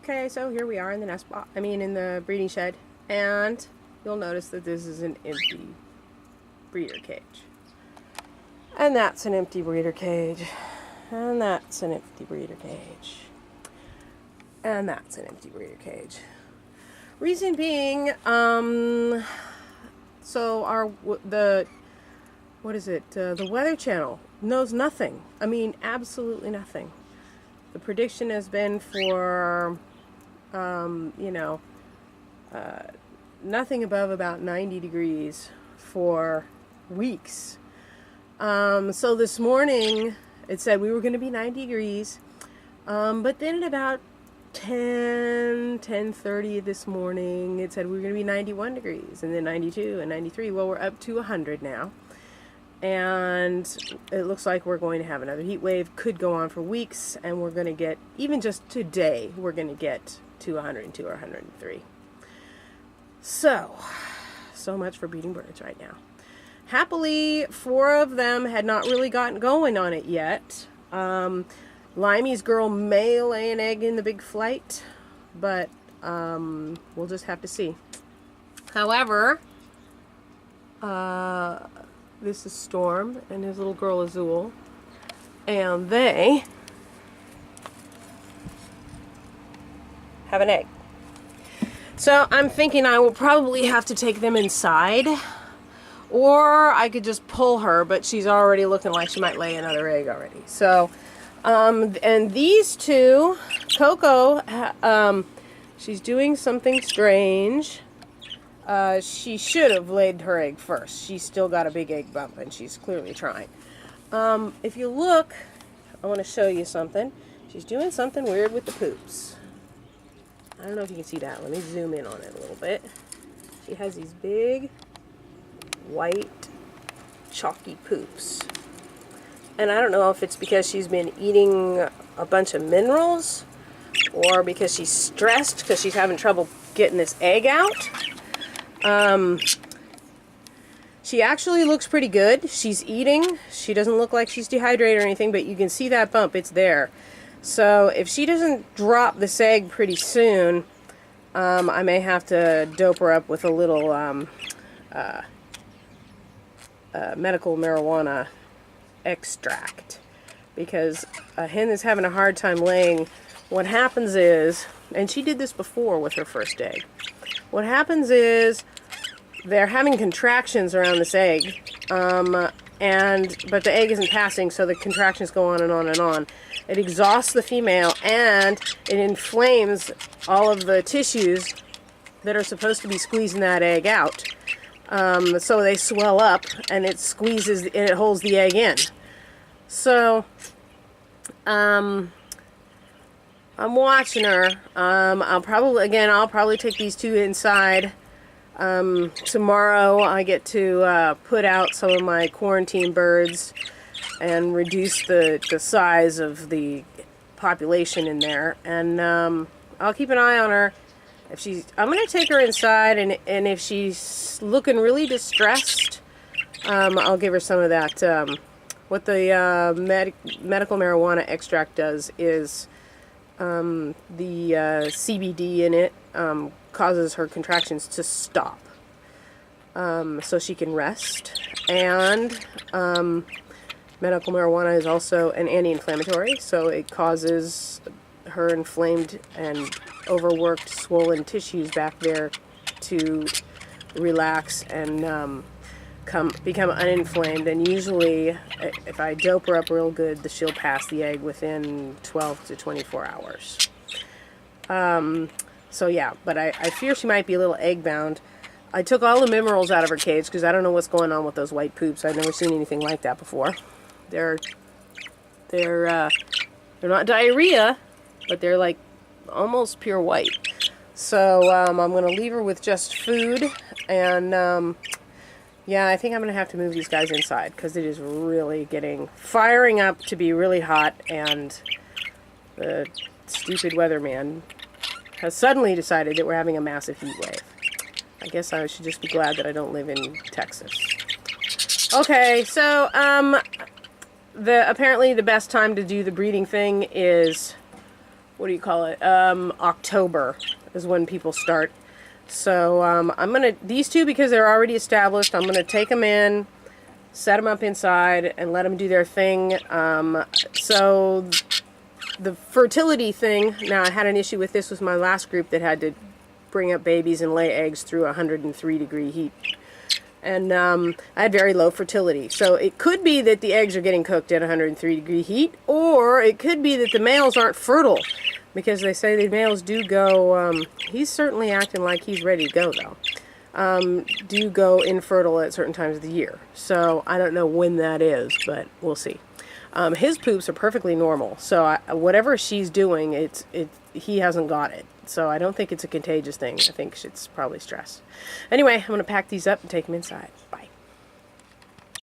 Okay, so here we are in the nest box. I mean, in the breeding shed, and you'll notice that this is an empty breeder cage. And that's an empty breeder cage. And that's an empty breeder cage. And that's an empty breeder cage. Reason being, so the Weather Channel knows nothing. I mean, absolutely nothing. The prediction has been for, nothing above about 90 degrees for weeks. So this morning it said we were going to be 90 degrees, but then at about 10:30 this morning it said we were going to be 91 degrees, and then 92 and 93. Well, we're up to 100 now, and it looks like we're going to have another heat wave. Could go on for weeks, and we're going to get, even just today, we're going to get to 102 or 103. So much for breeding birds right now. Happily, 4 of them had not really gotten going on it yet. Limey's girl may lay an egg in the big flight, but we'll just have to see. However, this is Storm and his little girl Azul, and they have an egg. So I'm thinking I will probably have to take them inside, or I could just pull her, but she's already looking like she might lay another egg already. So, and these two, Coco, she's doing something strange. She should have laid her egg first. She's still got a big egg bump, and she's clearly trying. If you look, I want to show you something. She's doing something weird with the poops. I don't know if you can see that. Let me zoom in on it a little bit. She has these big, white, chalky poops. And I don't know if it's because she's been eating a bunch of minerals, or because she's stressed because she's having trouble getting this egg out. She actually looks pretty good. She's eating. She doesn't look like she's dehydrated or anything, but you can see that bump. It's there. So if she doesn't drop this egg pretty soon, I may have to dope her up with a little medical marijuana extract, because a hen is having a hard time laying. What happens is, and she did this before with her first egg, what happens is they're having contractions around this egg, but the egg isn't passing, so the contractions go on and on and on. It exhausts the female, and it inflames all of the tissues that are supposed to be squeezing that egg out. So they swell up, and it squeezes, and it holds the egg in. So, I'm watching her. I'll probably take these 2 inside. Tomorrow I get to put out some of my quarantine birds and reduce the size of the population in there, and I'll keep an eye on her. I'm going to take her inside, and if she's looking really distressed, I'll give her some of that. What the medical marijuana extract does is the CBD in it causes her contractions to stop, so she can rest. And medical marijuana is also an anti-inflammatory, so it causes her inflamed and overworked, swollen tissues back there to relax and become uninflamed. And usually, if I dope her up real good, she'll pass the egg within 12 to 24 hours. So yeah, but I fear she might be a little egg bound. I took all the minerals out of her cage because I don't know what's going on with those white poops. I've never seen anything like that before. They're not diarrhea, but they're like almost pure white. So I'm going to leave her with just food, and yeah, I think I'm going to have to move these guys inside because it is really firing up to be really hot, and the stupid weatherman has suddenly decided that we're having a massive heat wave. I guess I should just be glad that I don't live in Texas. Okay, so apparently the best time to do the breeding thing is what do you call it? October is when people start. So I'm gonna, these two, because they're already established, I'm gonna take them in, set them up inside, and let them do their thing. So the fertility thing, now I had an issue with this with my last group that had to bring up babies and lay eggs through 103-degree heat. And I had very low fertility. So it could be that the eggs are getting cooked at 103-degree heat, or it could be that the males aren't fertile, because they say the males do go, he's certainly acting like he's ready to go though, do go infertile at certain times of the year. So I don't know when that is, but we'll see. His poops are perfectly normal, so whatever she's doing, he hasn't got it. So I don't think it's a contagious thing. I think it's probably stress. Anyway, I'm going to pack these up and take them inside. Bye.